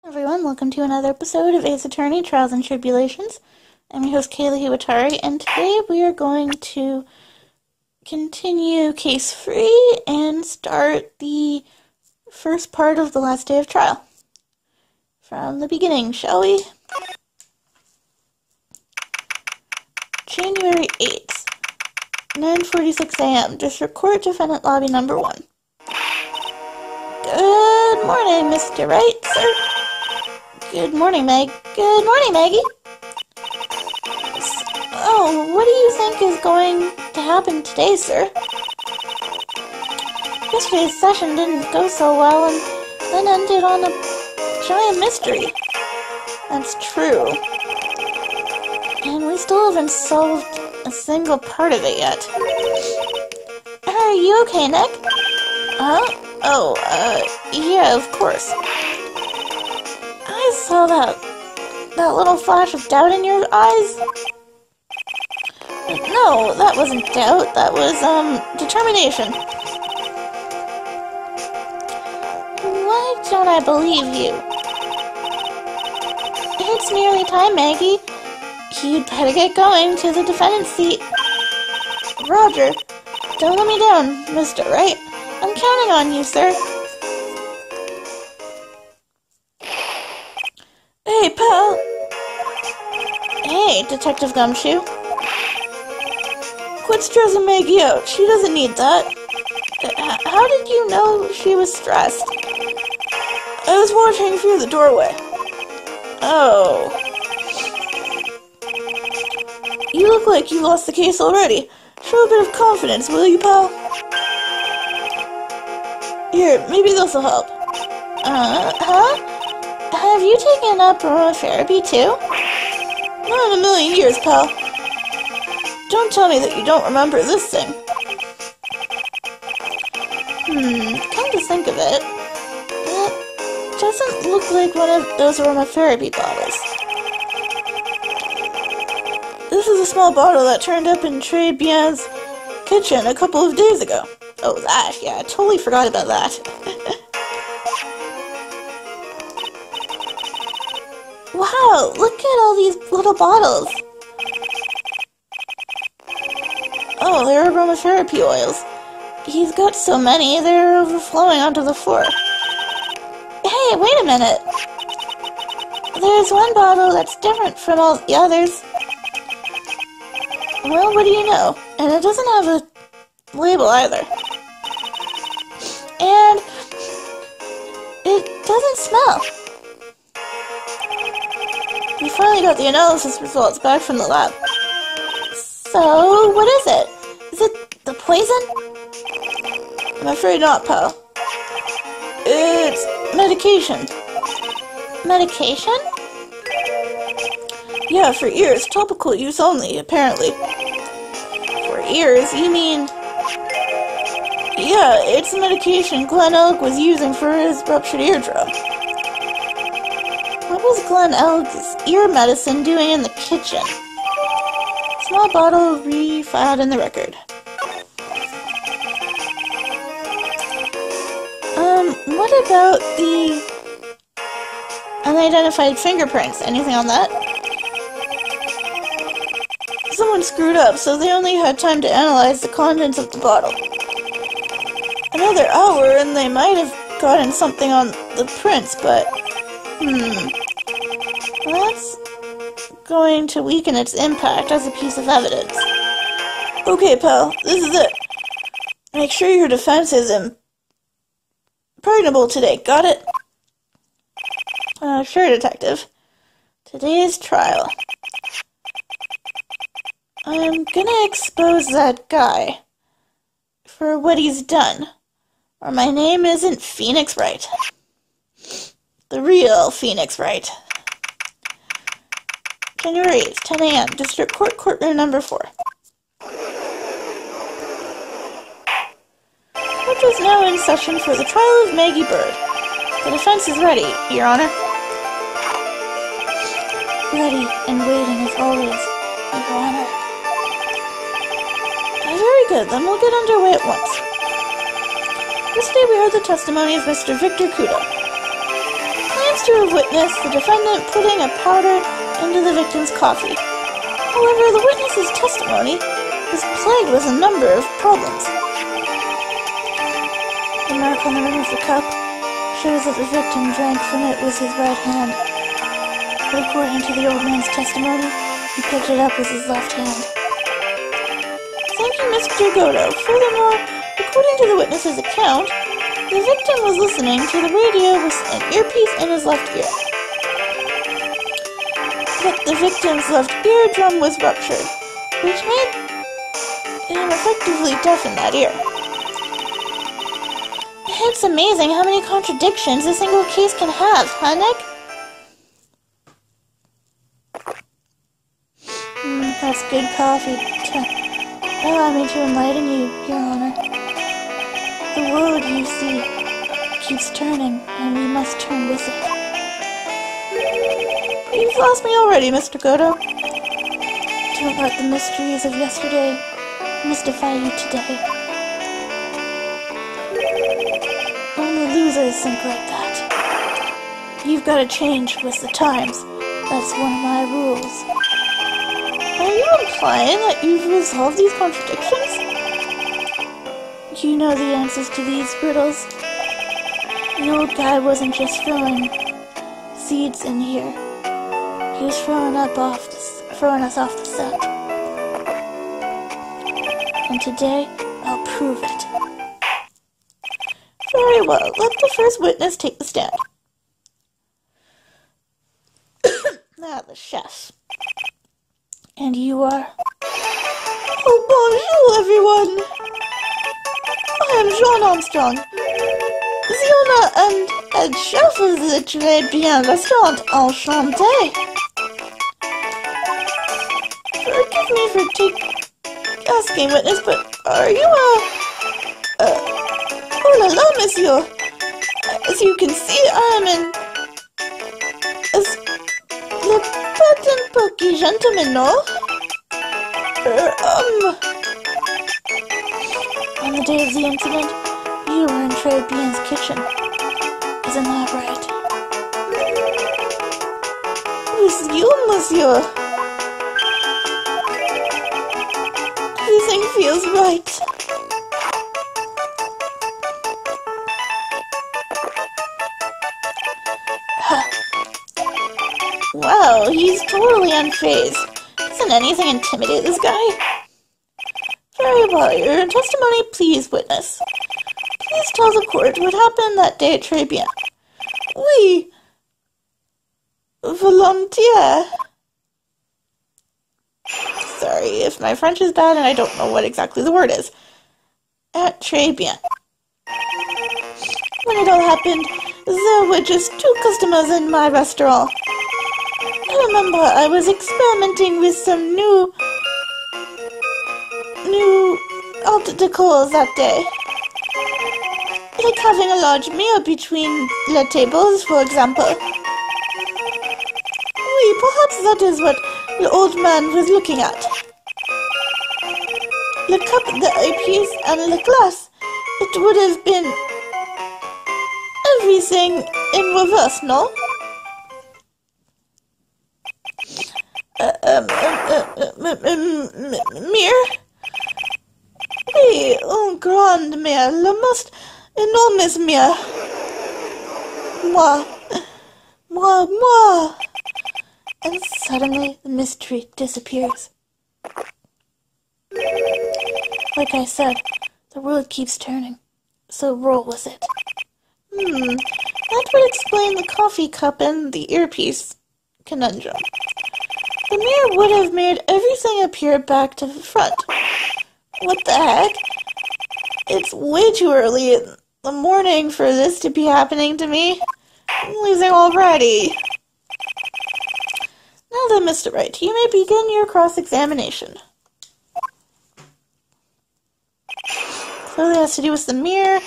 Everyone, welcome to another episode of Ace Attorney Trials and Tribulations. I'm your host, Kaylee Hiwatari, and today we are going to continue Case 3 and start the first part of the last day of trial. From the beginning, shall we? January 8th, 9:46 a.m., District Court, Defendant Lobby Number 1. Good morning, Mr. Wright, sir. Good morning, Meg. Good morning, Maggie. Oh, what do you think is going to happen today, sir? Yesterday's session didn't go so well and then ended on a giant mystery. That's true. And we still haven't solved a single part of it yet. Are you okay, Nick? Huh? Oh, yeah, of course. I saw that little flash of doubt in your eyes. No, that wasn't doubt. That was, determination. Why don't I believe you? It's nearly time, Maggie. You'd better get going to the defendant's seat. Roger. Don't let me down, Mr. Wright. I'm counting on you, sir. Hey, pal. Hey, Detective Gumshoe. Quit stressing Maggie out. She doesn't need that. How did you know she was stressed? I was watching through the doorway. Oh. You look like you lost the case already. Show a bit of confidence, will you, pal? Here, maybe this'll help. Huh? Have you taken up aromatherapy too? Not in a million years, pal. Don't tell me that you don't remember this thing. Come to think of it, that doesn't look like one of those aromatherapy bottles. This is a small bottle that turned up in Trey Bian's kitchen a couple of days ago. Oh, that, yeah, I totally forgot about that. Wow, look at all these little bottles. Oh, they're aromatherapy oils. He's got so many, they're overflowing onto the floor. Hey, wait a minute. There's one bottle that's different from all the others. Well, what do you know? And it doesn't have a label either. And it doesn't smell. We finally got the analysis results back from the lab. So, what is it? Is it the poison? I'm afraid not, pal. It's medication. Medication? Yeah, for ears. Topical use only, apparently. For ears? You mean... Yeah, it's the medication Glenn Elk was using for his ruptured eardrum. What was Glenn Elk's ear medicine doing in the kitchen? Small bottle refiled in the record. What about the unidentified fingerprints? Anything on that? Someone screwed up, so they only had time to analyze the contents of the bottle. Another hour, and they might have gotten something on the prints, but... That's going to weaken its impact as a piece of evidence. Okay, pal, this is it. Make sure your defense is impregnable today, got it? Sure, Detective. Today's trial. I'm gonna expose that guy for what he's done, or my name isn't Phoenix Wright. The real Phoenix Wright. January 8th, 10 a.m., District Court, Courtroom Number 4. Court is now in session for the trial of Maggie Bird. The defense is ready, Your Honor. Ready and waiting as always, Your Honor. Very good, then we'll get underway at once. Yesterday we heard the testimony of Mr. Victor Kudo. Claims seems to have witnessed the defendant putting a powder into the victim's coffee. However, the witness's testimony was plagued with a number of problems. The mark on the rim of the cup shows that the victim drank from it with his right hand. But according to the old man's testimony, he picked it up with his left hand. Thank you, Mr. Goto. Furthermore, according to the witness's account, the victim was listening to the radio with an earpiece in his left ear. But the victim's left eardrum was ruptured, which made him effectively deaf in that ear. It's amazing how many contradictions a single case can have, huh, Nick? That's good coffee. Allow me to enlighten you, Your Honor. The world, you see, keeps turning, and we must turn with it. You've lost me already, Mr. Goto. Don't let the mysteries of yesterday mystify you today. Only losers think like that. You've got to change with the times. That's one of my rules. Are you implying that you've resolved these contradictions? You know the answers to these riddles. The old guy wasn't just throwing seeds in here. He was throwing us off the set. And today, I'll prove it. Very well, let the first witness take the stand. The chef. And you are? Oh, bonjour, everyone! I am Jean Armstrong, the owner and head chef of the Très Bien restaurant. Enchanté. Forgive me for asking witness, but are you oh la la, monsieur. As you can see, I am in le patent pokey gentleman, no? On the day of the incident, you were in Très Bien's kitchen. Isn't that right? With you, monsieur. Everything feels right. Wow, he's totally unfazed. Doesn't anything intimidate this guy? Very well, your testimony, please, witness. Please tell the court what happened that day at Très Bien. Oui. Volontiers. Sorry if my French is bad and I don't know what exactly the word is. At Très Bien. When it all happened, there were just 2 customers in my restaurant. I remember I was experimenting with some new articles that day. Like having a large meal between the tables, for example. Oui, perhaps that is what the old man was looking at. The cup, the eyepiece, and the glass. It would have been everything in reverse, no? Mirror? Oui, un grand mirror, le most enormous mirror. Moi. And suddenly, the mystery disappears. Like I said, the world keeps turning, so roll with it. That would explain the coffee cup and the earpiece conundrum. The mirror would have made everything appear back to the front. What the heck? It's way too early in the morning for this to be happening to me. I'm losing already. Now then, Mr. Wright, you may begin your cross-examination. Clearly has to do with the mirror,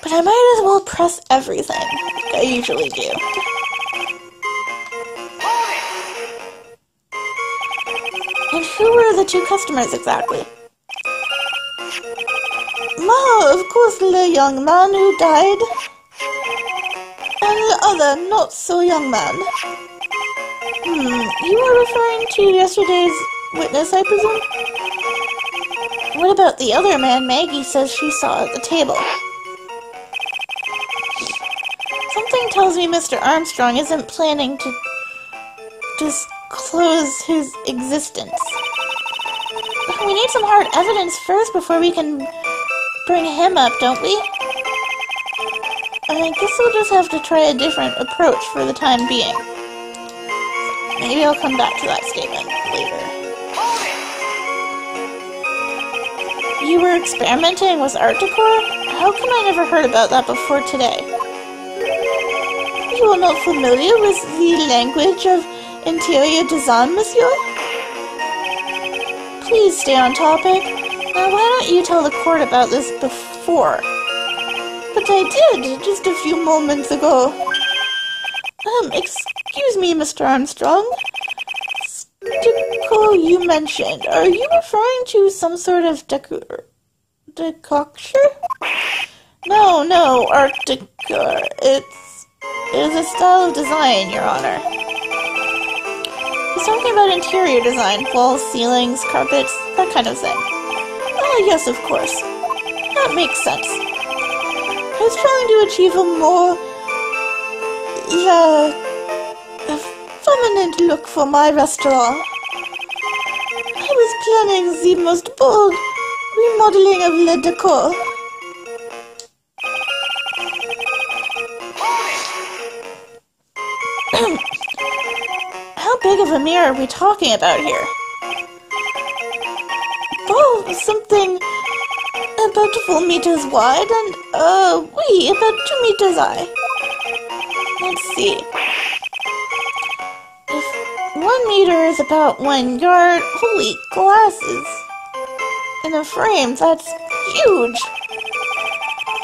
but I might as well press everything, like I usually do. And who were the 2 customers exactly? Of course, the young man who died. and the other not-so-young man. You are referring to yesterday's witness, I presume? What about the other man Maggie says she saw at the table? Something tells me Mr. Armstrong isn't planning to disclose his existence. We need some hard evidence first before we can bring him up, don't we? I guess we'll just have to try a different approach for the time being. Maybe I'll come back to that statement later. You were experimenting with art decor? How come I never heard about that before today? You are not familiar with the language of interior design, monsieur? Please stay on topic. Now, why don't you tell the court about this before? But I did, just a few moments ago. Excuse me, Mr. Armstrong. Stickle you mentioned. Are you referring to some sort of decoction? No, art decor. It is a style of design, Your Honor. He's talking about interior design, walls, ceilings, carpets, that kind of thing. Ah, yes, of course. That makes sense. I was trying to achieve a more, feminine look for my restaurant. I was planning the most bold remodeling of le decor. How big of a mirror are we talking about here? Oh, something about 4 meters wide and, about 2 meters high. Let's see. If 1 meter is about 1 yard, holy glasses. In a frame, that's huge.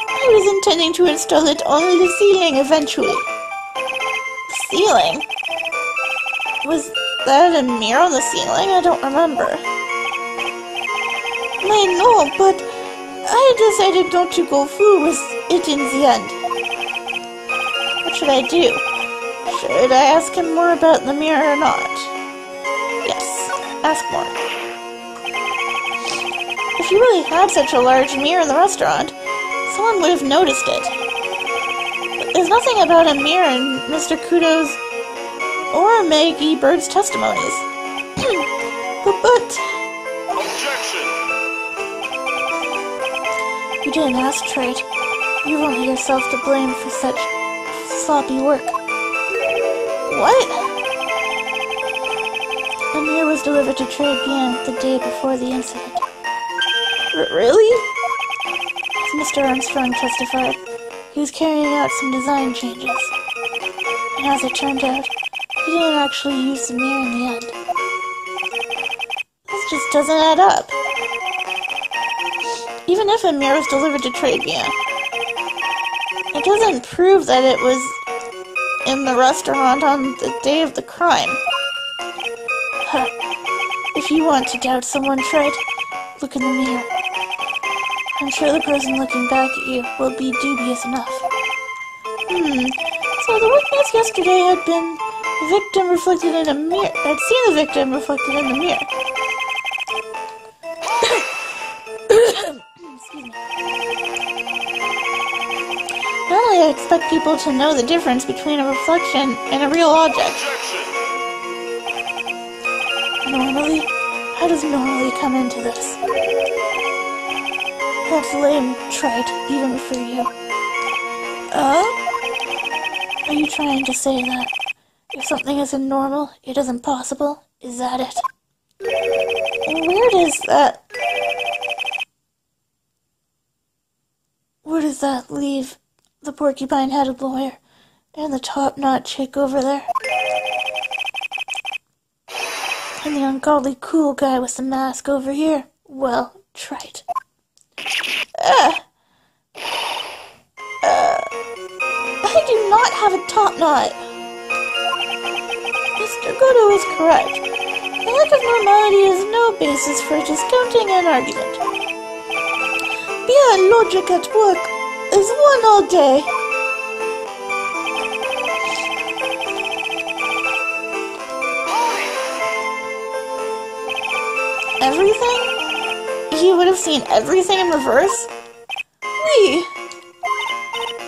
I was intending to install it on the ceiling eventually. The ceiling? Was that a mirror on the ceiling? I don't remember. I know, but I decided not to go through with it in the end. What should I do? Should I ask him more about the mirror or not? Yes, ask more. If you really had such a large mirror in the restaurant, someone would have noticed it. But there's nothing about a mirror in Mr. Kudo's or Maggie Bird's testimonies. but... Objection! You didn't ask, Trade. You've only yourself to blame for such sloppy work. What? The mirror was delivered to Trade Bien the day before the incident. Really? As Mr. Armstrong testified, he was carrying out some design changes. And as it turned out, he didn't actually use the mirror in the end. This just doesn't add up. Even if a mirror was delivered to Trade Bien, it doesn't prove that it was in the restaurant on the day of the crime. Huh. If you want to doubt someone, Trade, look in the mirror. I'm sure the person looking back at you will be dubious enough. So the witness yesterday had been the victim reflected in a mirror. I'd seen the victim reflected in the mirror. Excuse me. Normally I expect people to know the difference between a reflection and a real object. Normally? How does normally come into this? That's lame, trite, even for you. Are you trying to say that if something isn't normal, it isn't possible? Is that it? Where does that leave the porcupine-headed lawyer and the top-knot chick over there? And the ungodly cool guy with the mask over here? Well, trite. I do not have a top knot. Mr. Godo is correct. The lack of normality is no basis for discounting an argument. Bien logic at work is one all day. everything? He would have seen everything in reverse? Hey,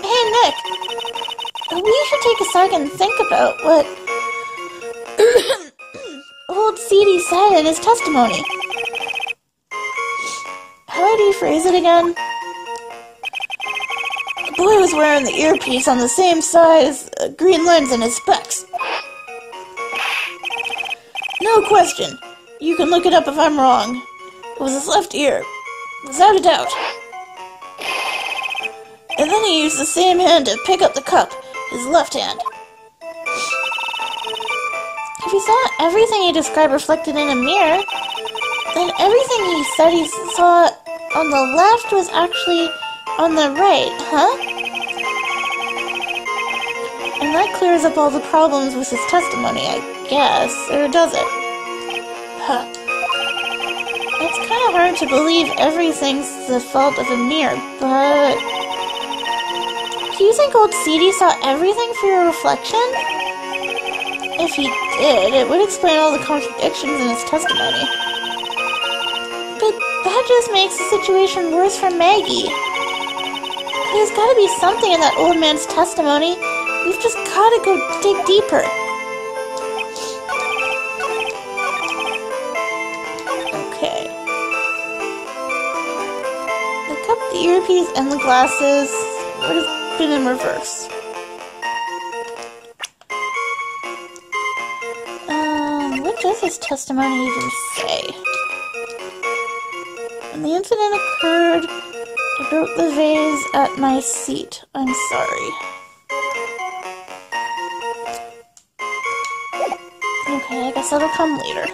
Nick. We should take a second and think about what old CD said in his testimony. How did he phrase it again? The boy was wearing the earpiece on the same side as a green lens in his specs. No question. You can look it up if I'm wrong. It was his left ear, without a doubt. And then he used the same hand to pick up the cup, his left hand. If he saw everything he described reflected in a mirror, then everything he said he saw on the left was actually on the right, huh? And that clears up all the problems with his testimony, I guess. Or does it? Huh. It's kind of hard to believe everything's the fault of a mirror, but... Do you think old CD saw everything through a reflection? If he did, it would explain all the contradictions in his testimony. But that just makes the situation worse for Maggie. There's gotta be something in that old man's testimony. We've just gotta go dig deeper. Okay. The cup, the earpiece, and the glasses would have been in reverse. What does his testimony even say? When the incident occurred, I broke the vase at my seat. I'm sorry. Okay, I guess that'll come later.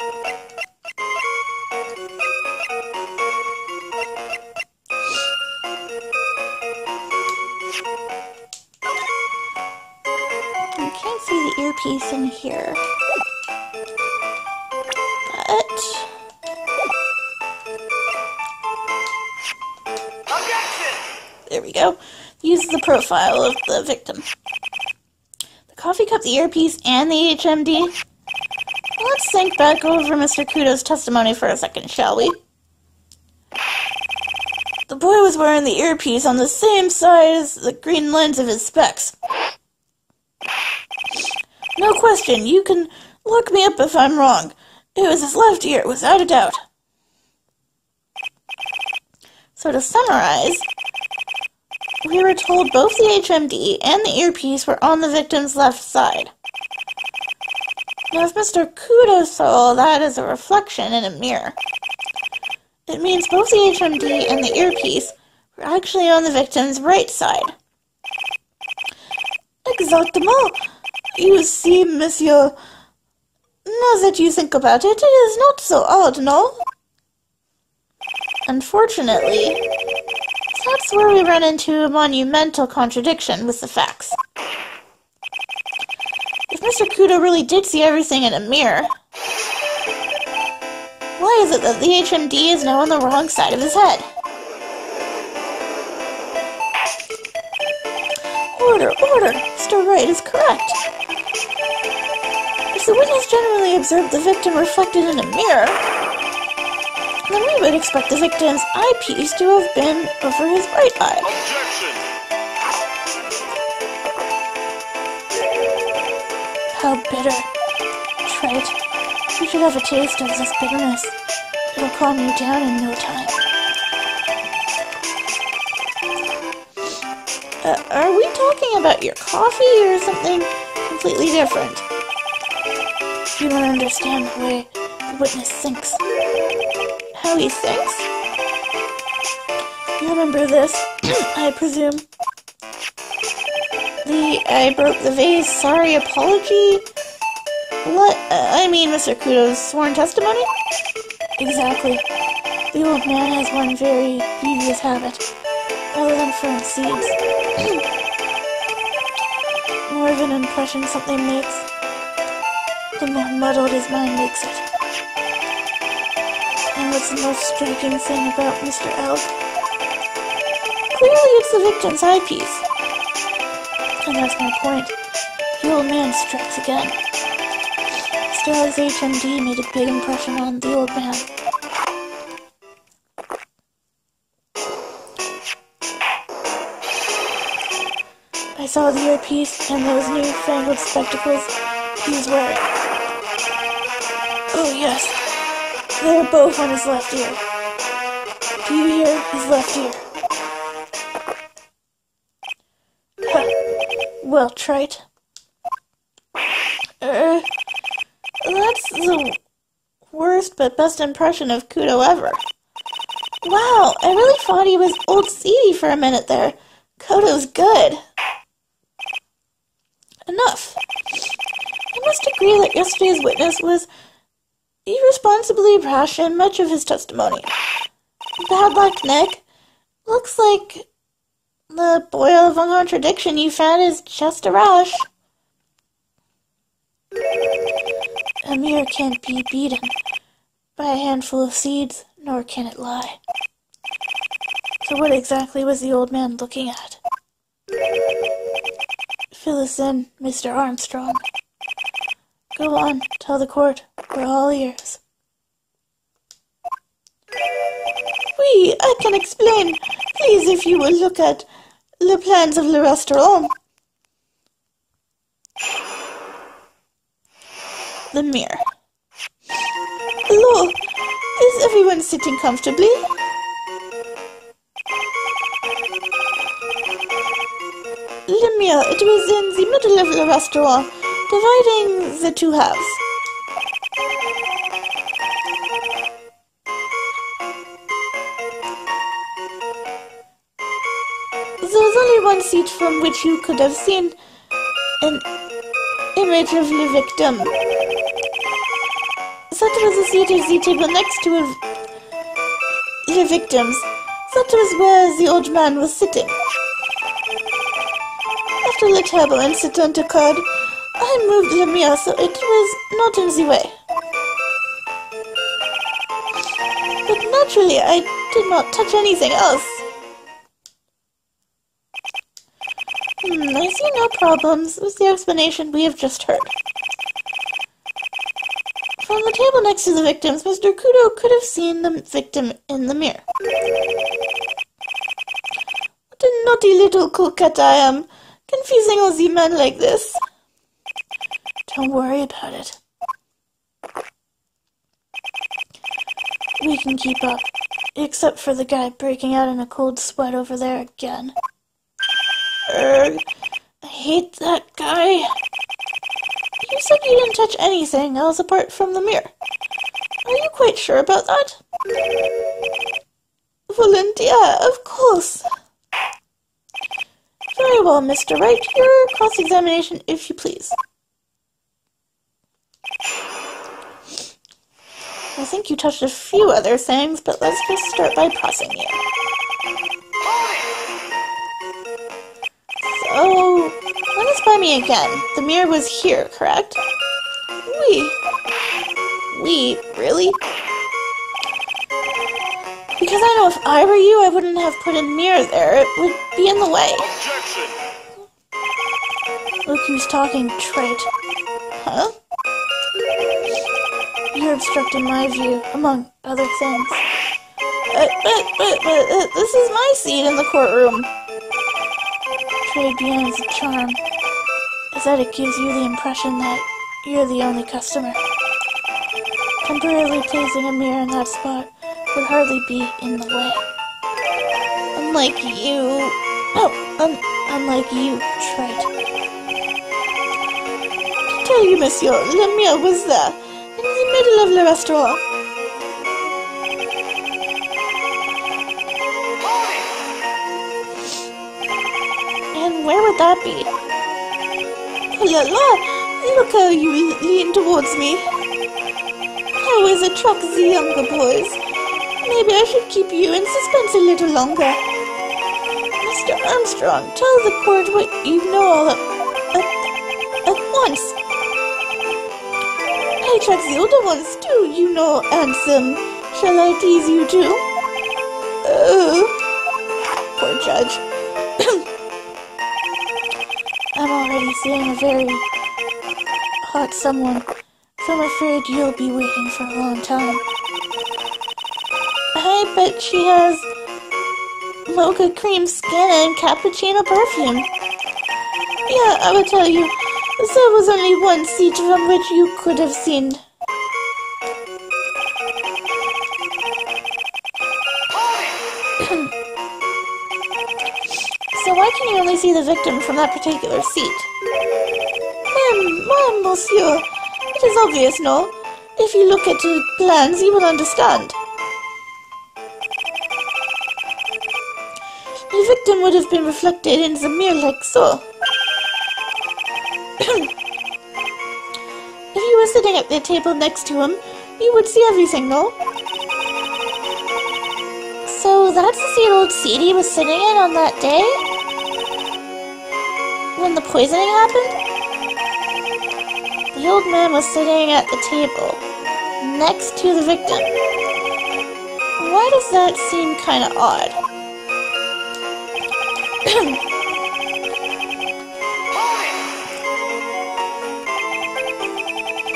I can't see the earpiece in here. But... there we go. Use the profile of the victim. The coffee cup, the earpiece, and the HMD. Let's think back over Mr. Kudo's testimony for a second, shall we? The boy was wearing the earpiece on the same side as the green lens of his specs. No question, you can look me up if I'm wrong. It was his left ear, without a doubt. So to summarize, we were told both the HMD and the earpiece were on the victim's left side. Now if Mr. Kudo saw that as a reflection in a mirror, it means both the HMD and the earpiece were actually on the victim's right side. Exactement. You see, monsieur, now that you think about it, it is not so odd, no? Unfortunately, that's where we run into a monumental contradiction with the facts. If Mr. Kudo really did see everything in a mirror, why is it that the HMD is now on the wrong side of his head? Order, order! Mr. Wright is correct. If the witness generally observed the victim reflected in a mirror, then we would expect the victim's eyepiece to have been over his right eye. Objection! How bitter. Trite. You should have a taste of this bitterness. It'll calm you down in no time. Are we talking about your coffee or something completely different? You don't understand the way the witness thinks. How he thinks? You remember this, I presume? I broke the vase, sorry apology? What? I mean Mr. Kudo's sworn testimony? Exactly. The old man has one very devious habit. Rather than throwing seeds. More of an impression something makes, the more muddled his mind makes it. And what's the most striking thing about Mr. L? Clearly it's the victim's eyepiece. And that's my point. The old man strikes again. Still, his HMD made a big impression on the old man. saw the earpiece and those newfangled spectacles he was wearing. Oh yes, they were both on his left ear. Do you hear his left ear? Well, trite. That's the worst but best impression of Kudo ever. Wow, I really thought he was old seedy for a minute there. Kudo's good. Enough. I must agree that yesterday's witness was irresponsibly brash in much of his testimony. Bad luck, Nick. Looks like the boil of a contradiction you found is just a rash. A mirror can't be beaten by a handful of seeds, nor can it lie. So what exactly was the old man looking at? Fill us in, Mr. Armstrong. Go on, tell the court. We're all ears. Oui, I can explain. Please, if you will look at the plans of the restaurant. The mirror. Hello, is everyone sitting comfortably? The mirror, it was in the middle of the restaurant, dividing the two halves. There was only one seat from which you could have seen an image of the victim. That was the seat of the table next to the victims. That was where the old man was sitting. After the terrible incident occurred, I moved the mirror so it was not in the way. But naturally, I did not touch anything else. I see no problems with the explanation we have just heard. From the table next to the victims, Mr. Kudo could have seen the victim in the mirror. What a naughty little coquette I am, confusing all the men like this. Don't worry about it. We can keep up, except for the guy breaking out in a cold sweat over there again. I hate that guy. You said you didn't touch anything else apart from the mirror. Are you quite sure about that? Volunteer, of course. Very well, Mr. Wright. Your cross-examination, if you please. I think you touched a few other things, but let's just start by pressing you. So, run this by me again. The mirror was here, correct? We, really? Because I know if I were you, I wouldn't have put a mirror there. It would be in the way. Objection! Look who's talking, trite. Huh? You're obstructing my view, among other things. But this is my seat in the courtroom. Trade begins the charm is that it gives you the impression that you're the only customer. Temporarily placing a mirror in that spot would hardly be in the way. Unlike you, trite. To tell you, monsieur, the mirror was there, in the middle of the restaurant. And where would that be? Oh la la, look how you lean towards me. I always attract the younger boys. Maybe I should keep you in suspense a little longer. Mr. Armstrong, tell the court what you know all at once. I attract the older ones too, you know, handsome. Shall I tease you too? Oh, poor judge. I'm already seeing a very hot someone, so I'm afraid you'll be waiting for a long time. I bet she has mocha cream skin and cappuccino perfume. Yeah, I will tell you. There was only one seat from which you could have seen. So why can you only see the victim from that particular seat? Monsieur, it is obvious, no? If you look at the plans, you will understand. The victim would have been reflected in the mirror like so. If you were sitting at the table next to him, you would see everything, no? So that's the seat old Seedy was sitting in on that day? When the poisoning happened? The old man was sitting at the table, next to the victim. Why does that seem kinda odd?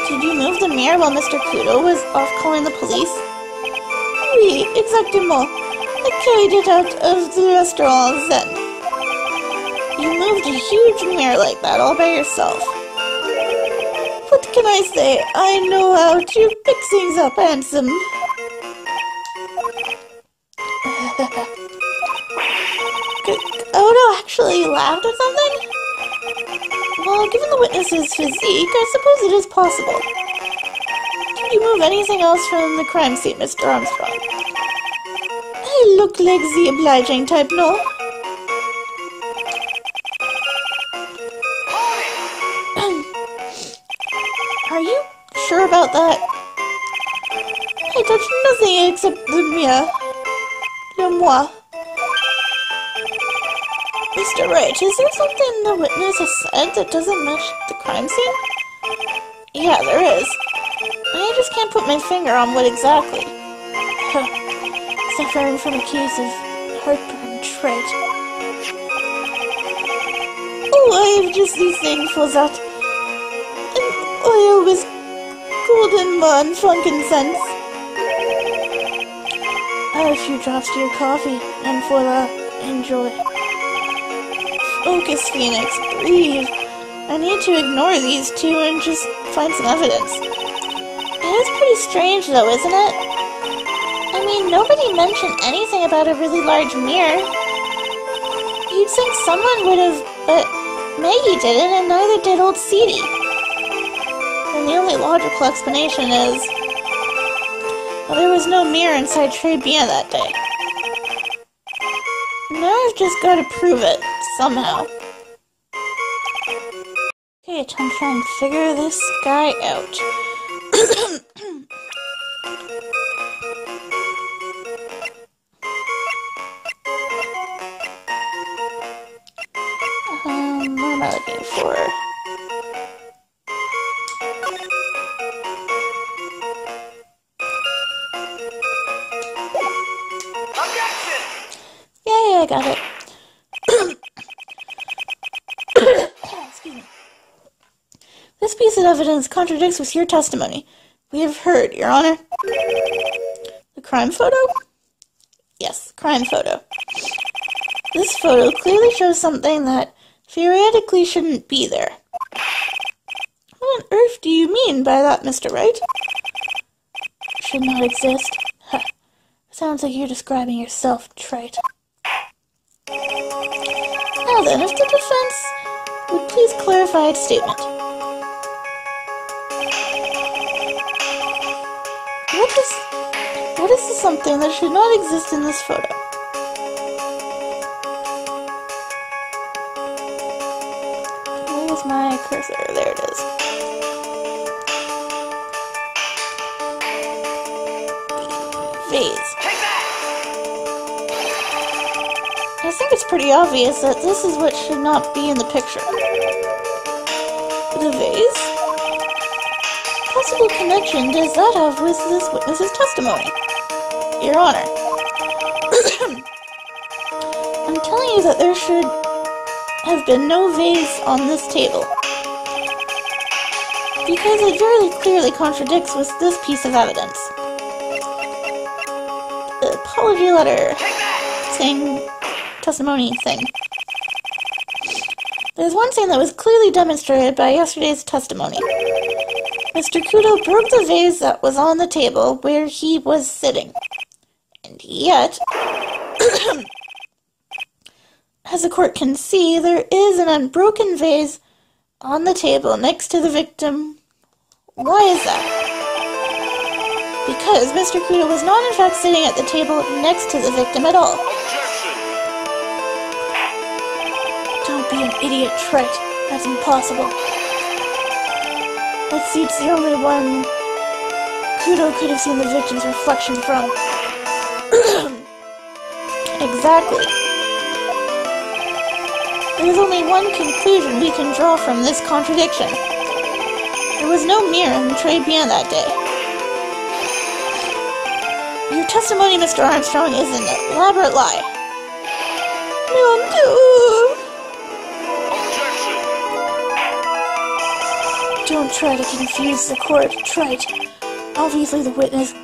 Did you move the mirror while Mr. Kudo was off calling the police? Oui, exactement. I carried it out of the restaurant then. You moved a huge mirror like that all by yourself. What can I say? I know how to fix things up, handsome. Odo actually laughed at something? Well, given the witness's physique, I suppose it is possible. Did you move anything else from the crime scene, Mr. Armstrong? I look like the obliging type, no? Are you sure about that? I touched nothing except the mirror. Le moi. Mr. Wright, is there something the witness has said that doesn't match the crime scene? Yeah, there is. I just can't put my finger on what exactly. Suffering from a case of heartburn trait. Oh, I'm just thankful that an oil with golden and frankincense. Add a few drops to your coffee, and voila, enjoy. Focus, Phoenix, breathe. I need to ignore these two and just find some evidence. It is pretty strange though, isn't it? I mean, nobody mentioned anything about a really large mirror. You'd think someone would have, but Maggie didn't, and neither did old Seedy. And the only logical explanation is, well, there was no mirror inside Trey Bia that day. Now I've just got to prove it, somehow. Okay, time to try and figure this guy out. What am I looking for? Yay, I got it. Excuse me. This piece of evidence contradicts with your testimony. We have heard, Your Honor. The crime photo? Yes, crime photo. This photo clearly shows something that theoretically shouldn't be there. What on earth do you mean by that, Mr. Wright? Should not exist. Huh. Sounds like you're describing yourself, Trite. Now then, if the defense would please clarify its statement. What is the something that should not exist in this photo? Where's my cursor? There it is. Vase. I think it's pretty obvious that this is what should not be in the picture. The vase? What possible connection does that have with this witness's testimony? Your Honor. I'm telling you that there should have been no vase on this table. Because it very clearly contradicts with this piece of evidence. The apology letter saying testimony thing. There's one thing that was clearly demonstrated by yesterday's testimony. Mr. Kudo broke the vase that was on the table where he was sitting. And yet, as the court can see, there is an unbroken vase on the table next to the victim. Why is that? Because Mr. Kudo was not in fact sitting at the table next to the victim at all. Objection! Don't be an idiot, Trent. That's impossible. That seat's the only one Kudo could have seen the victim's reflection from. Exactly. There's only one conclusion we can draw from this contradiction. There was no mirror in the tray beyond that day. Your testimony, Mr. Armstrong, is an elaborate lie. Objection! Don't try to confuse the court, Trite. Obviously the witness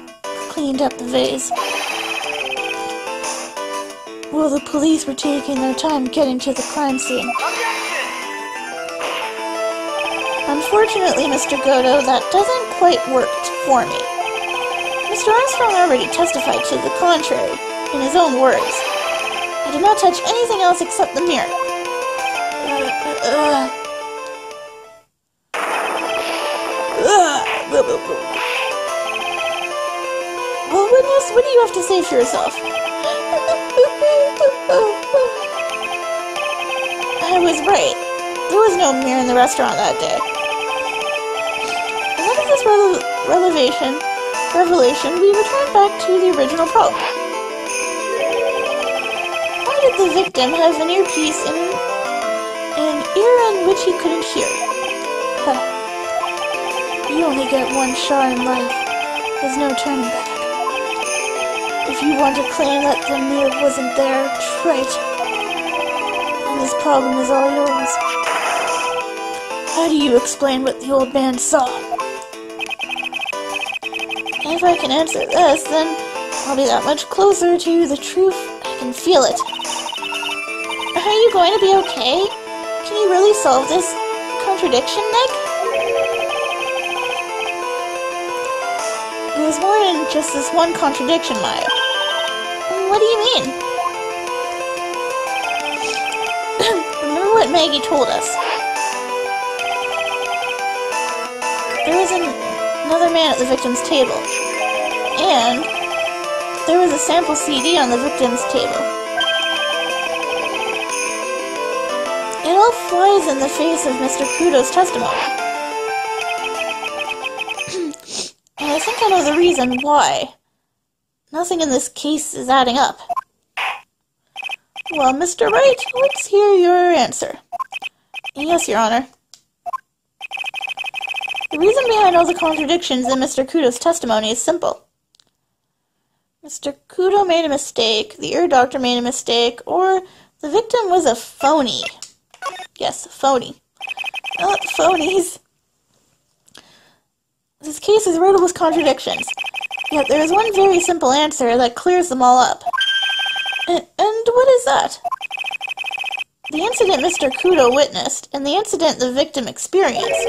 cleaned up the vase. Well, the police were taking their time getting to the crime scene. Unfortunately, Mr. Godo, that doesn't quite work for me. Mr. Armstrong already testified to the contrary, in his own words. I did not touch anything else except the mirror. Well, witness, what do you have to say for yourself? I was right. There was no mirror in the restaurant that day. And after this revelation, we return back to the original problem. Why did the victim have an earpiece in an ear in which he couldn't hear? Huh. You only get one shot in life. There's no turning back. If you want to claim that the mirror wasn't there, Trite, then this problem is all yours. How do you explain what the old man saw? If I can answer this, then I'll be that much closer to the truth. I can feel it. Are you going to be okay? Can you really solve this contradiction, Nick? It was more than just this one contradiction, Maya. What do you mean? Remember what Maggie told us. There was another man at the victim's table. And there was a sample CD on the victim's table. It all flies in the face of Mr. Kudo's testimony. And I think I know the reason why. Nothing in this case is adding up. Well, Mr. Wright, let's hear your answer. Yes, Your Honor. The reason behind all the contradictions in Mr. Kudo's testimony is simple. Mr. Kudo made a mistake, the ear doctor made a mistake, or the victim was a phony. Yes, a phony. Not phonies. This case is riddled with contradictions, yet there is one very simple answer that clears them all up. And what is that? The incident Mr. Kudo witnessed and the incident the victim experienced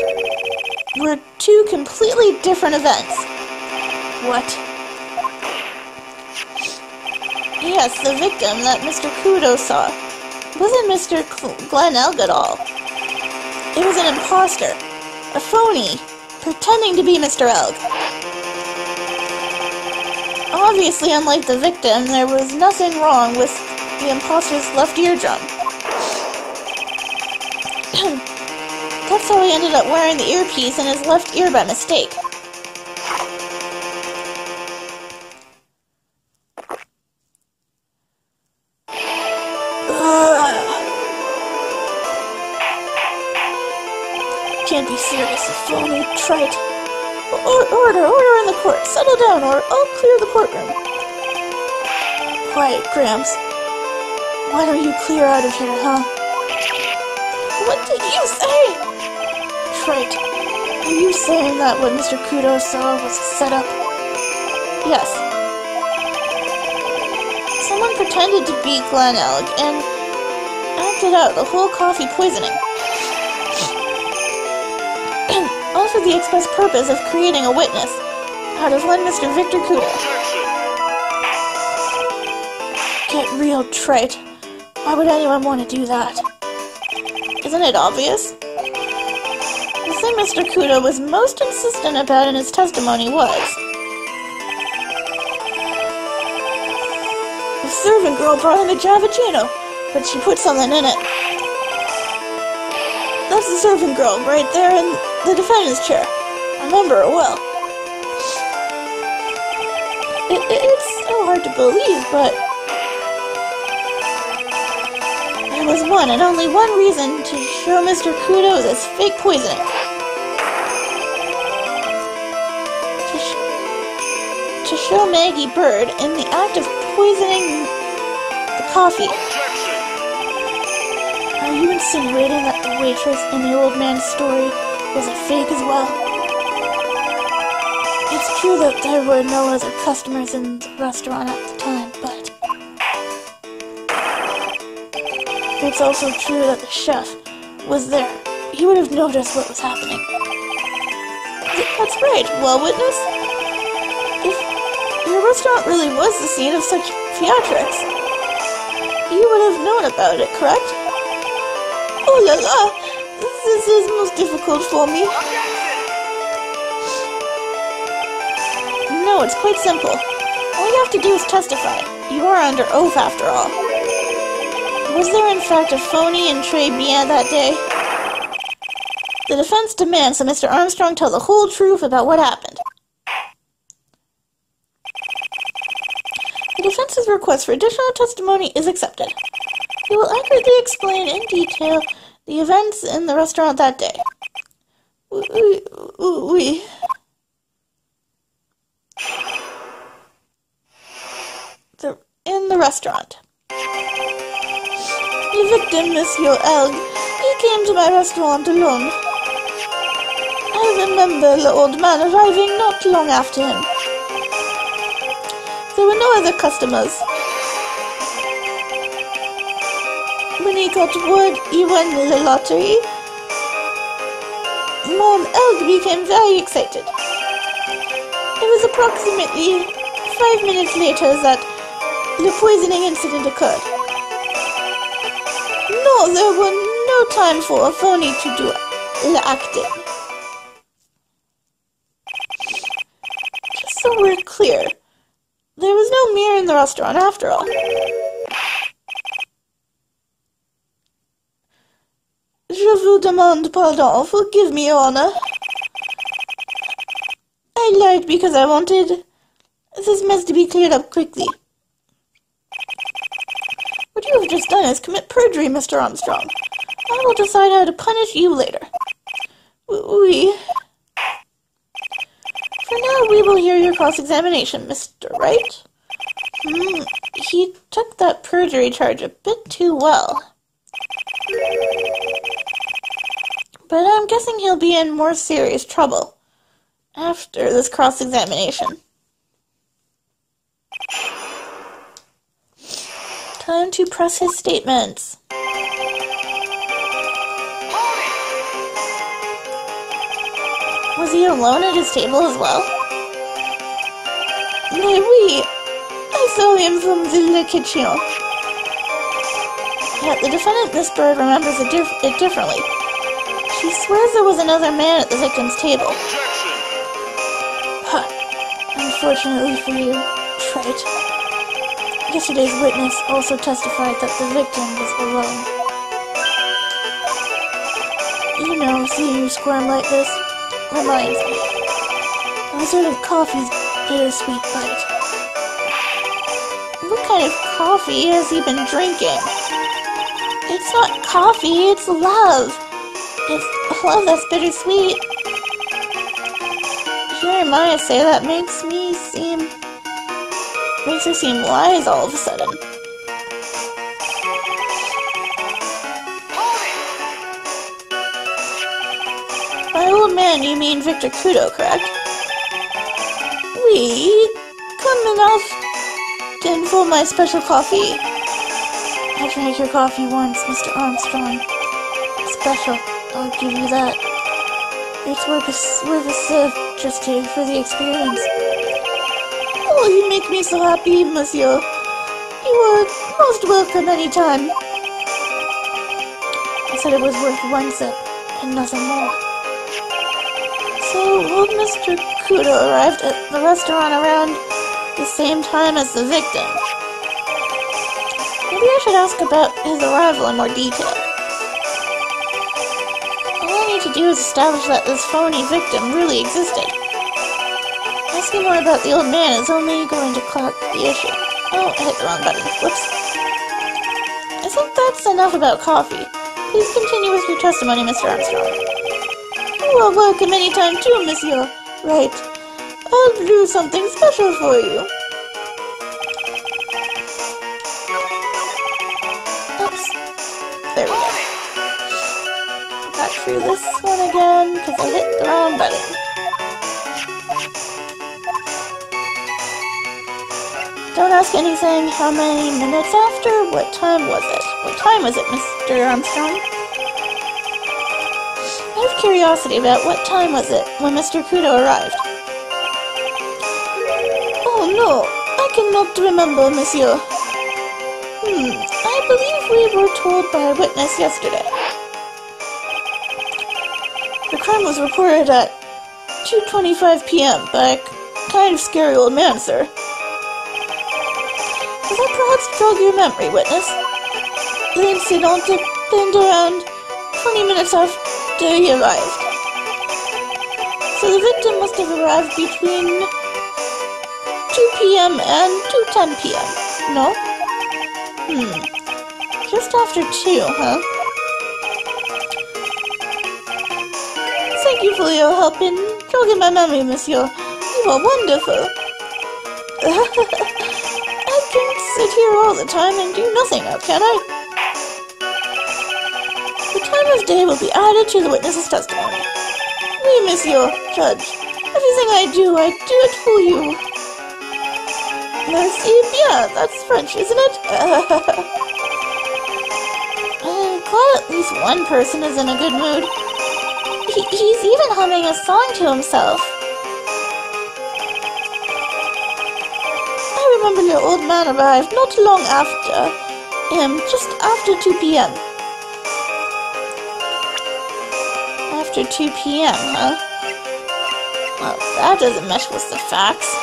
were two completely different events. What? Yes, the victim that Mr. Kudo saw wasn't Mr. Glenn Elg at all. It was an imposter, a phony, pretending to be Mr. Elg. Obviously, unlike the victim, there was nothing wrong with the imposter's left eardrum. That's how he ended up wearing the earpiece in his left ear by mistake. Can't be serious, a phony trite. Order in the court. Settle down or I'll clear the courtroom. Quiet, Gramps. Why don't you clear out of here, huh? What did you say? Trite, are you saying that what Mr. Kudo saw was set up? Yes. Someone pretended to be Glenn Elg and acted out the whole coffee poisoning. all for the express purpose of creating a witness out of one Mr. Victor Kudo. Objection! Get real trite. Why would anyone want to do that? Isn't it obvious? The thing Mr. Kudo was most insistent about in his testimony was the servant girl brought him a Javicino, but she put something in it. That's the servant girl right there in the defendant's chair. I remember her well. It's so hard to believe, but there was one and only one reason to show Mr. Kudo as fake poisoning. To show Maggie Bird in the act of poisoning the coffee. Objection! Are you insinuating that the waitress in the old man's story was a fake as well? It's true that there were no other customers in the restaurant at the time, but it's also true that the chef was there. He would have noticed what was happening. That's right, well, witness? If your restaurant really was the scene of such theatrics, you would have known about it, correct? Oh la la! This is most difficult for me. No, it's quite simple. All you have to do is testify. You are under oath, after all. Was there in fact a phony in Très Bien that day? The defense demands that Mr. Armstrong tell the whole truth about what happened. The defense's request for additional testimony is accepted. He will accurately explain in detail the events in the restaurant that day. In the restaurant. The victim, Monsieur Elg, he came to my restaurant alone. I remember the old man arriving not long after him. There were no other customers. When he got word he won the lottery, Mom Elg became very excited. It was approximately 5 minutes later that the poisoning incident occurred. No, there were no time for a phony to do the acting. Just so we're clear, there was no mirror in the restaurant after all. Je vous demande pardon, forgive me, Your Honor. I lied because I wanted this mess to be cleared up quickly. What you have just done is commit perjury, Mr. Armstrong. I will decide how to punish you later. For now, we will hear your cross-examination, Mr. Wright. He took that perjury charge a bit too well. But I'm guessing he'll be in more serious trouble after this cross-examination. Time to press his statements. Was he alone at his table as well? Mais oui, I saw him from the kitchen. Yet the defendant, Miss Bird, remembers it differently. She swears there was another man at the victim's table. Objection! Huh. Unfortunately for you, trite. Yesterday's witness also testified that the victim was alone. You know, seeing you squirm like this reminds me. I sort of coffee's bittersweet bite. What kind of coffee has he been drinking? It's not coffee, it's love. It's love that's bittersweet. Hearing Maya say that makes her seem wise all of a sudden. By old man, you mean Victor Kudo, correct? We come often for my special coffee. I drank your coffee once, Mr. Armstrong. Special, I'll give you that. It's worth a sip just for the experience. Oh, you make me so happy, monsieur. You are most welcome anytime. I said it was worth one sip, and nothing more. So, old Mr. Kudo arrived at the restaurant around the same time as the victim. Maybe I should ask about his arrival in more detail. All I need to do is establish that this phony victim really existed. Asking more about the old man is only going to cloud the issue. Oh, I hit the wrong button. Whoops. I think that's enough about coffee. Please continue with your testimony, Mr. Armstrong. You are welcome anytime too, monsieur. Right. I'll do something special for you. Oops. There we go. Back through this one again, because I hit the wrong button. Don't ask anything. How many minutes after? What time was it? What time was it, Mr. Armstrong? I have curiosity about what time was it when Mr. Kudo arrived. Oh no, I cannot remember, monsieur. I believe we were told by a witness yesterday. The crime was reported at 2:25 p.m. by a kind of scary old man, sir. Does that perhaps jog your memory, witness? The incident happened around 20 minutes after he arrived. So the victim must have arrived between 2 p.m. and 2:10 p.m., no? Just after 2, huh? Thank you for your help in jogging my memory, monsieur. You are wonderful. I can sit here all the time and do nothing now, can I? The time of day will be added to the witness's testimony. Oui, monsieur, judge. Everything I do it for you. Merci bien, that's French, isn't it? I'm glad at least one person is in a good mood. He's even humming a song to himself. I remember your old man arrived not long after him, just after 2 p.m. After 2 p.m., huh? Well, that doesn't mesh with the facts.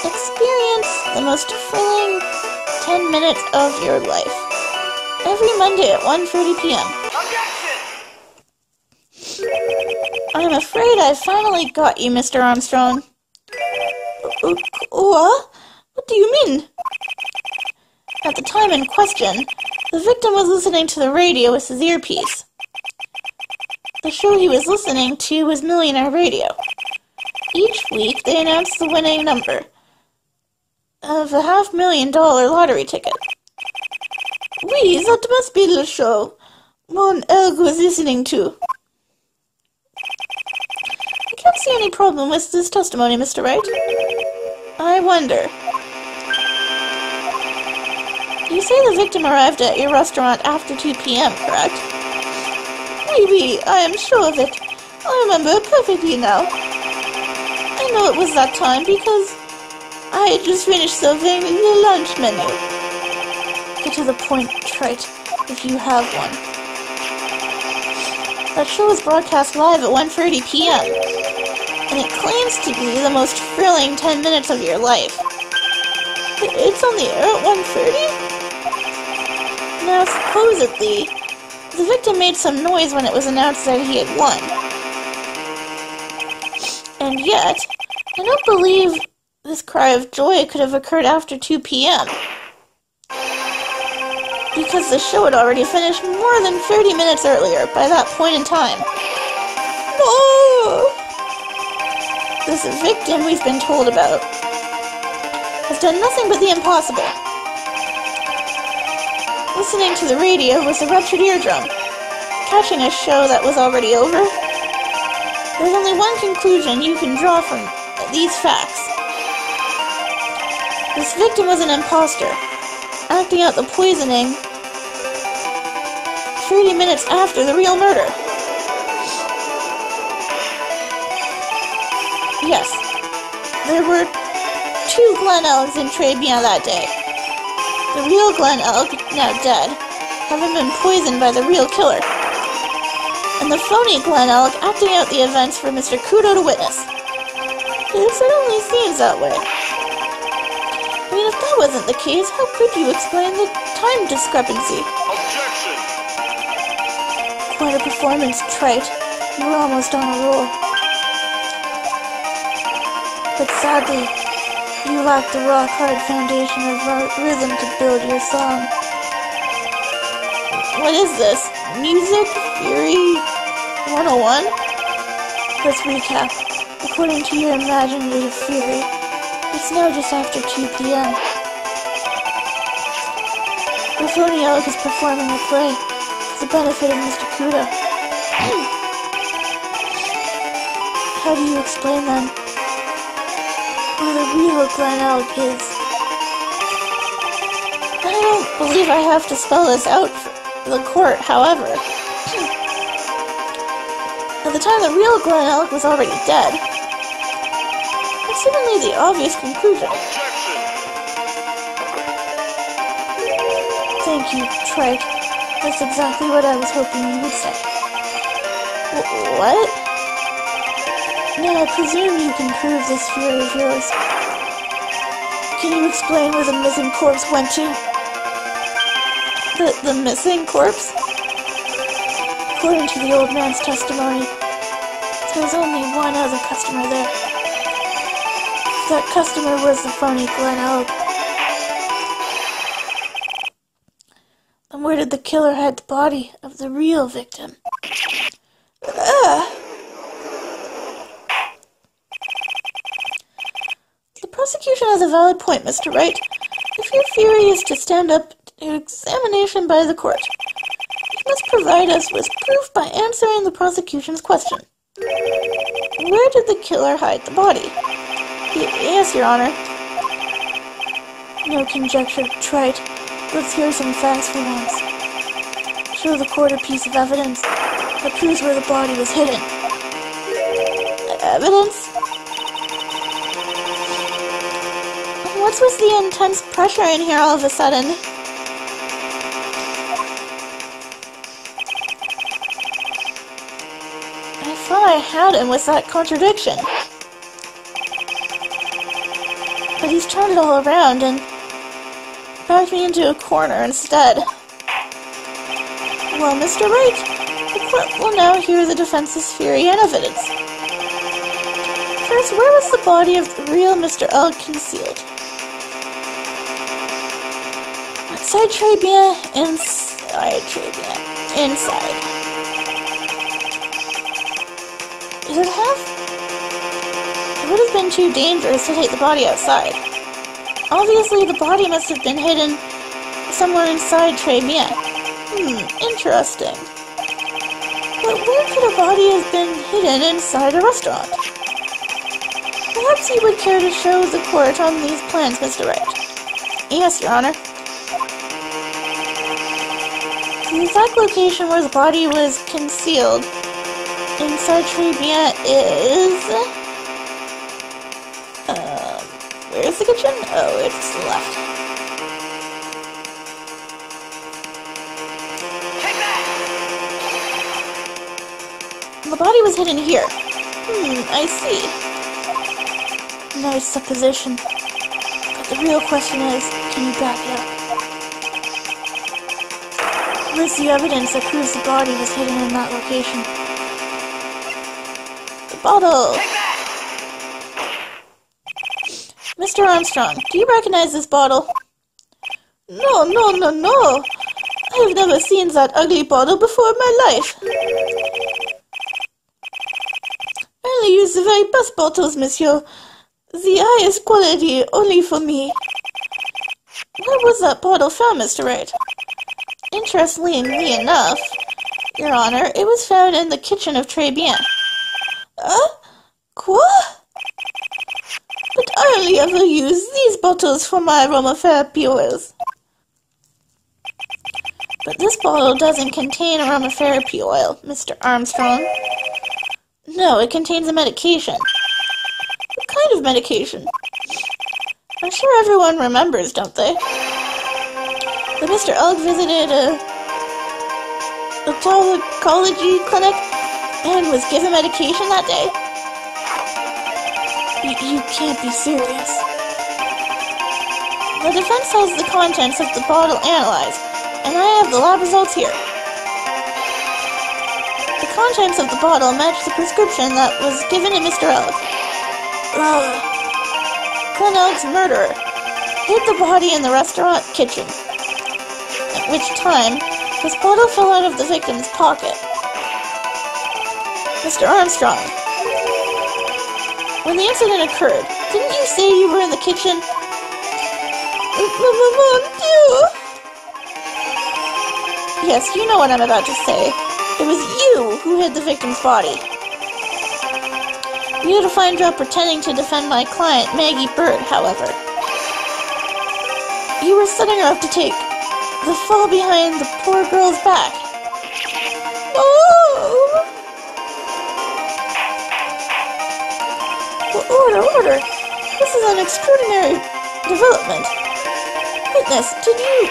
Experience the most thrilling 10 minutes of your life. Every Monday at 1:30 p.m. I'm afraid I finally got you, Mr. Armstrong. What? What do you mean? At the time in question, the victim was listening to the radio with his earpiece. The show he was listening to was Millionaire Radio. Each week, they announced the winning number of a $500,000 lottery ticket. Oui, that must be the show Mon Elg was listening to. I can't see any problem with this testimony, Mr. Wright. I wonder. You say the victim arrived at your restaurant after 2 p.m., correct? Oui, I am sure of it. I remember perfectly now. I know it was that time because I had just finished serving the lunch menu. Get to the point, Trite, if you have one. That show is broadcast live at 1:30 p.m., and it claims to be the most thrilling 10 minutes of your life. It's on the air at 1:30? Now, supposedly, the victim made some noise when it was announced that he had won. And yet, I don't believe this cry of joy could have occurred after 2 p.m. because the show had already finished more than 30 minutes earlier by that point in time. No! This victim we've been told about has done nothing but the impossible. Listening to the radio with a ruptured eardrum, catching a show that was already over. There's only one conclusion you can draw from these facts. This victim was an imposter, acting out the poisoning 30 minutes after the real murder. Yes. There were 2 Glen Elgs in Très Bien that day. The real Glen Elg, now dead, having been poisoned by the real killer. And the phony Glen Elg acting out the events for Mr. Kudo to witness. It certainly seems that way. I mean, if that wasn't the case, how could you explain the time discrepancy? Objection! Quite a performance, Trite. You were almost on a roll. But sadly, you lack the rock-hard foundation of rhythm to build your song. What is this? Music Theory 101? Let's recap. According to your imaginative theory, it's now just after 2 p.m. The phony elk is performing a play for the benefit of Mr. Kudo. How do you explain then who the real Glen Elg is? I don't believe I have to spell this out for the court, however. At the time, the real Glen Elg was already dead. It's seemingly the obvious conclusion. Objection! Thank you, Trite. That's exactly what I was hoping you would say. What? Now, I presume you can prove this theory of yours. Can you explain where the missing corpse went to? The missing corpse? According to the old man's testimony, there was only one other customer there. That customer was the phony Glen Elg. And where did the killer hide the body of the real victim? The prosecution has a valid point, Mr. Wright. If your theory is to stand up to examination by the court, you must provide us with proof by answering the prosecution's question. Where did the killer hide the body? Yes, Your Honor. No conjecture, Trite. Let's hear some facts for once. Show the court a piece of evidence that proves where the body was hidden. Evidence? What's with the intense pressure in here all of a sudden? I thought I had him with that contradiction. But he's turned it all around and backed me into a corner instead. Well, Mr. Wright, the court will now hear the defense's theory and evidence. First, where was the body of the real Mr. Elg concealed? Outside Très Bien, inside Très Bien, inside. It would have been too dangerous to take the body outside. Obviously, the body must have been hidden somewhere inside Très Bien. Interesting. But where could a body have been hidden inside a restaurant? Perhaps you would care to show the court on these plans, Mr. Wright. Yes, Your Honor. The exact location where the body was concealed inside Très Bien is... where's the kitchen? Oh, it's left. The body was hidden here. I see. Nice supposition. But the real question is, can you back it up? Where's the evidence that proves the body was hidden in that location? The bottle! Mr. Armstrong, do you recognize this bottle? No. I have never seen that ugly bottle before in my life. I only use the very best bottles, monsieur. The highest quality only for me. Where was that bottle found, Mr. Wright? Interestingly enough, Your Honor, it was found in the kitchen of Très Bien. Quoi? But I only ever use these bottles for my aromatherapy oils. But this bottle doesn't contain aromatherapy oil, Mr. Armstrong. No, it contains a medication. kind of medication? I'm sure everyone remembers, don't they? That Mr. Elk visited a toxicology clinic and was given medication that day? You can't be serious. The defense has the contents of the bottle analyzed, and I have the lab results here. The contents of the bottle match the prescription that was given to Mr. Elk. Glenn Elk's murderer hid the body in the restaurant kitchen, at which time this bottle fell out of the victim's pocket. Mr. Armstrong, when the incident occurred, didn't you say you were in the kitchen? Yes, you know what I'm about to say. It was you who hid the victim's body. You had a fine job pretending to defend my client, Maggie Bird, however. You were setting her up to take the fall behind the poor girl's back. Oh! Order! This is an extraordinary development. Witness, did you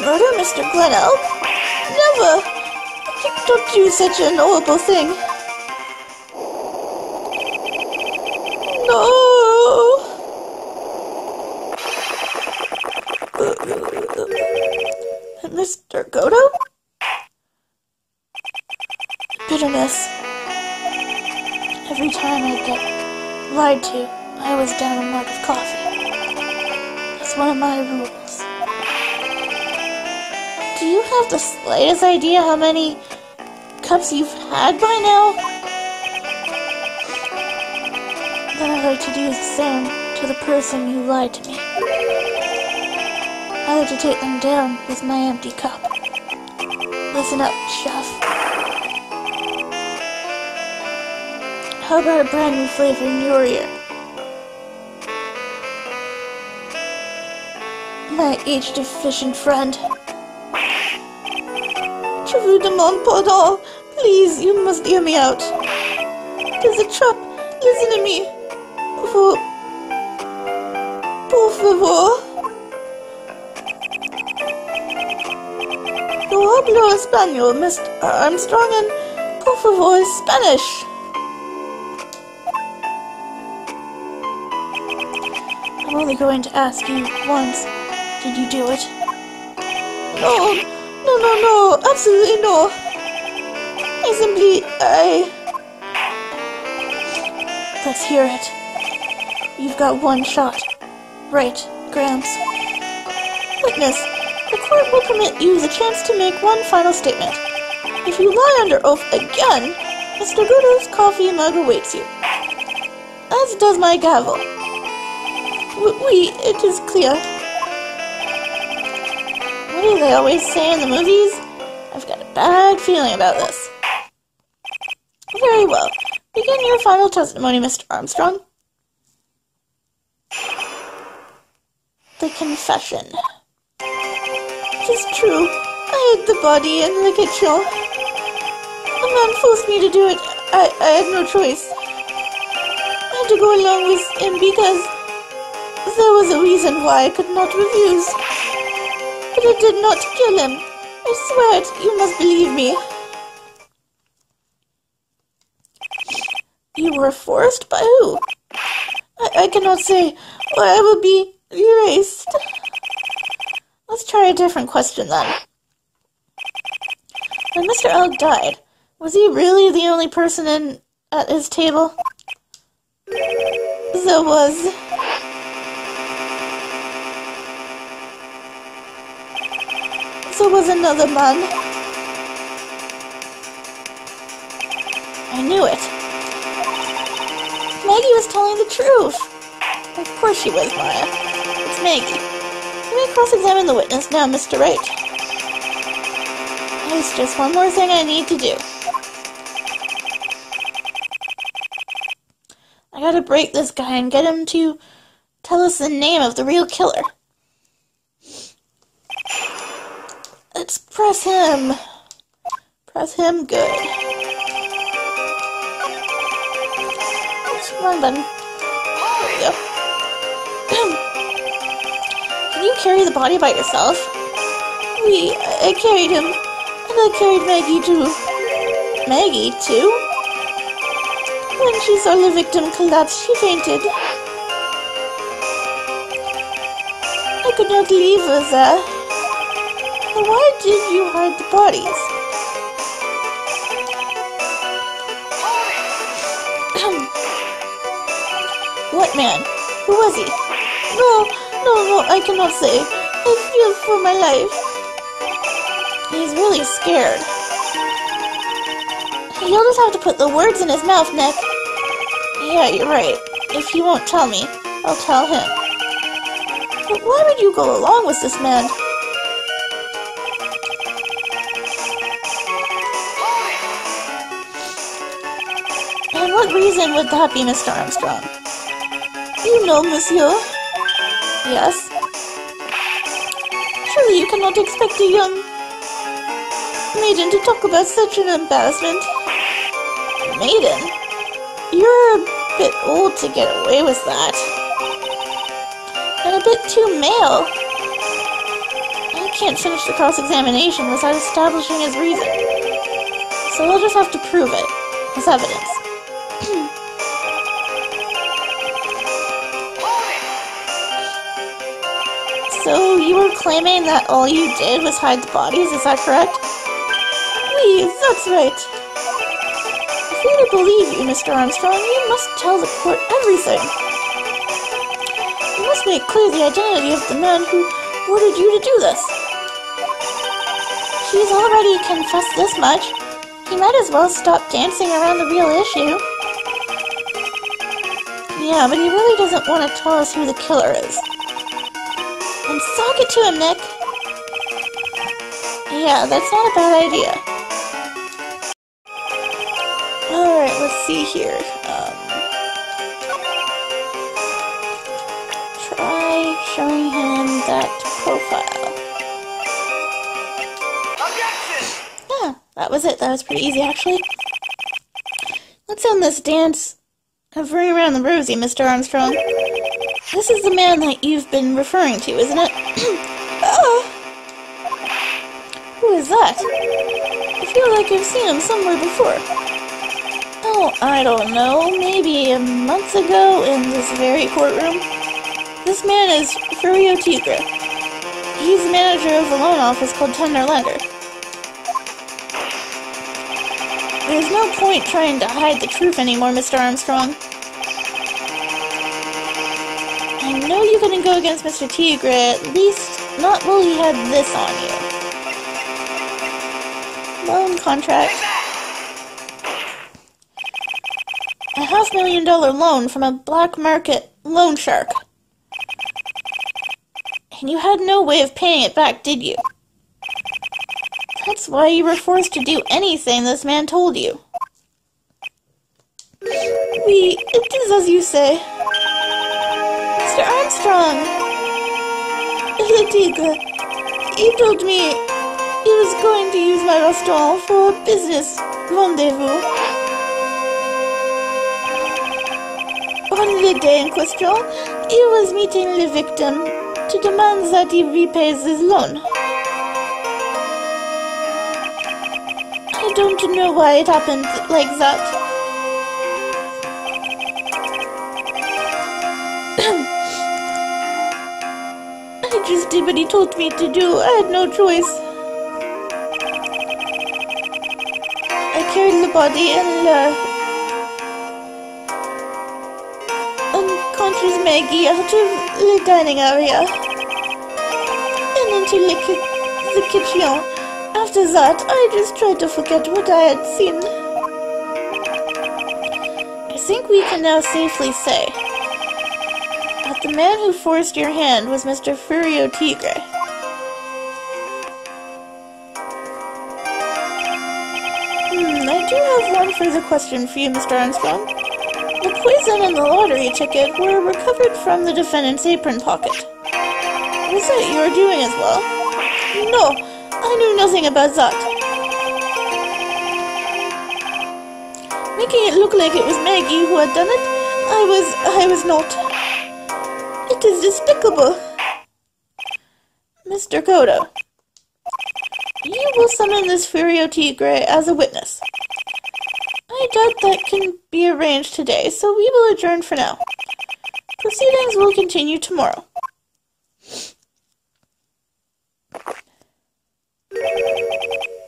murder Mr. Glenn Elk? Never! Don't do such an horrible thing. No! Mr. Goto? Bitterness. Every time I get lied to, I always down a mug of coffee. That's one of my rules. Do you have the slightest idea how many cups you've had by now? Then I'd like to do the same to the person who lied to me. I'd like to take them down with my empty cup. Listen up, chef. How about a brand new flavor in your ear? My age-deficient friend. Je vous demande pardon. Please, you must hear me out. There's a trap. Listen to me. Por favor. Yo hablo español, Mr. Armstrong, and por favor is Spanish. I'm only going to ask you once. Did you do it? No, absolutely no. Let's hear it. You've got one shot. Right, Gramps. Witness, the court will permit you the chance to make one final statement. If you lie under oath again, Mr. Goto's coffee mug awaits you. As does my gavel. It is clear. What do they always say in the movies? I've got a bad feeling about this. Very well. Begin your final testimony, Mr. Armstrong. The confession. It is true. I hid the body in the kitchen. A man forced me to do it. I had no choice. I had to go along with him because there was a reason why I could not refuse. But I did not kill him. I swear it. You must believe me. You were forced? By who? I cannot say, or I will be erased. Let's try a different question then. When Mr. Elk died, was he really the only person at his table? There was. There was another man. I knew it. Maggie was telling the truth. Of course she was, Maya. It's Maggie. You may cross-examine the witness now, Mr. Wright. There's just one more thing I need to do. I gotta break this guy and get him to tell us the name of the real killer. Let's press him. Press him good. Wrong button. Yep. Can you carry the body by yourself? I carried him, and I carried Maggie too. Maggie too? When she saw the victim collapse, she fainted. I could not leave her there. Why did you hide the bodies? What man? Who was he? No, I cannot say. I fear for my life. He's really scared. You'll just have to put the words in his mouth, Nick. Yeah, you're right. If he won't tell me, I'll tell him. But why would you go along with this man? And what reason would that be, Mr. Armstrong? You know, monsieur. Yes? Surely you cannot expect a young maiden to talk about such an embarrassment. Maiden? You're a bit old to get away with that. And a bit too male. I can't finish the cross-examination without establishing his reason. So we'll just have to prove it, as evidence. So you were claiming that all you did was hide the bodies, is that correct? Oui, that's right. If we to believe you, Mr. Armstrong, you must tell the court everything. You must make clear the identity of the man who ordered you to do this. He's already confessed this much. He might as well stop dancing around the real issue. Yeah, but he really doesn't want to tell us who the killer is. And sock it to him, Nick. Yeah, that's not a bad idea. Alright, let's see here. Try showing him that profile. Yeah, that was it. That was pretty easy, actually. Let's end this dance of running around the rosy, Mr. Armstrong. This is the man that you've been referring to, isn't it? Who is that? I feel like I've seen him somewhere before. Oh, I don't know. Maybe a month ago in this very courtroom. This man is Furio Tigre. He's the manager of the loan office called Tender Lender. There's no point trying to hide the truth anymore, Mr. Armstrong. I know you couldn't go against Mr. Tigre, at least not while he had this on you. Loan contract. A $500,000 loan from a black market loan shark. And you had no way of paying it back, did you? That's why you were forced to do anything this man told you. Oui, it is as you say. Mr. Armstrong! Le Tigre, he told me he was going to use my restaurant for a business rendezvous. On the day in question, he was meeting the victim to demand that he repays his loan. I don't know why it happened like that. I just did what he told me to do. I had no choice. I carried the body and unconscious Maggie out of the dining area and into the kitchen. After that, I just tried to forget what I had seen. I think we can now safely say that the man who forced your hand was Mr. Furio Tigre. I do have one further question for you, Mr. Armstrong. The poison and the lottery ticket were recovered from the defendant's apron pocket. Was that your doing as well? No, I knew nothing about that. Making it look like it was Maggie who had done it, I was not. It is despicable. Mr. Kodo, you will summon this Furio Tigre as a witness. I doubt that can be arranged today, so we will adjourn for now. Proceedings will continue tomorrow.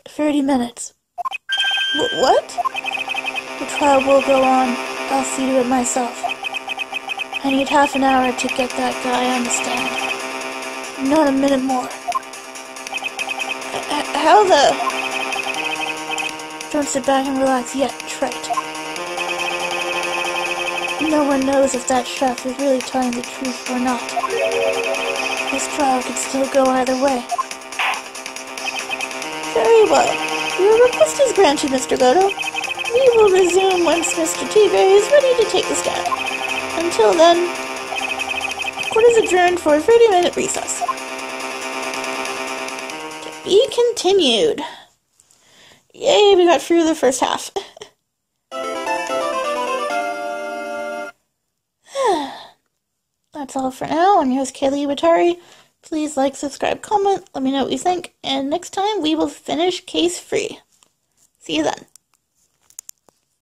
30 minutes. What? The trial will go on. I'll see to it myself. I need half an hour to get that guy on the stand. Not a minute more. How the... Don't sit back and relax yet, trite. No one knows if that chef is really telling the truth or not. This trial could still go either way. Very well. Your request is granted, Mr. Goto. We will resume once Mr. Tigre is ready to take the stand. Until then, court is adjourned for a 30-minute recess. To be continued. Yay, we got through the first half. That's all for now. I'm your host, Kaylee Iwatari. Please like, subscribe, comment, let me know what you think, and next time we will finish Case 3. See you then.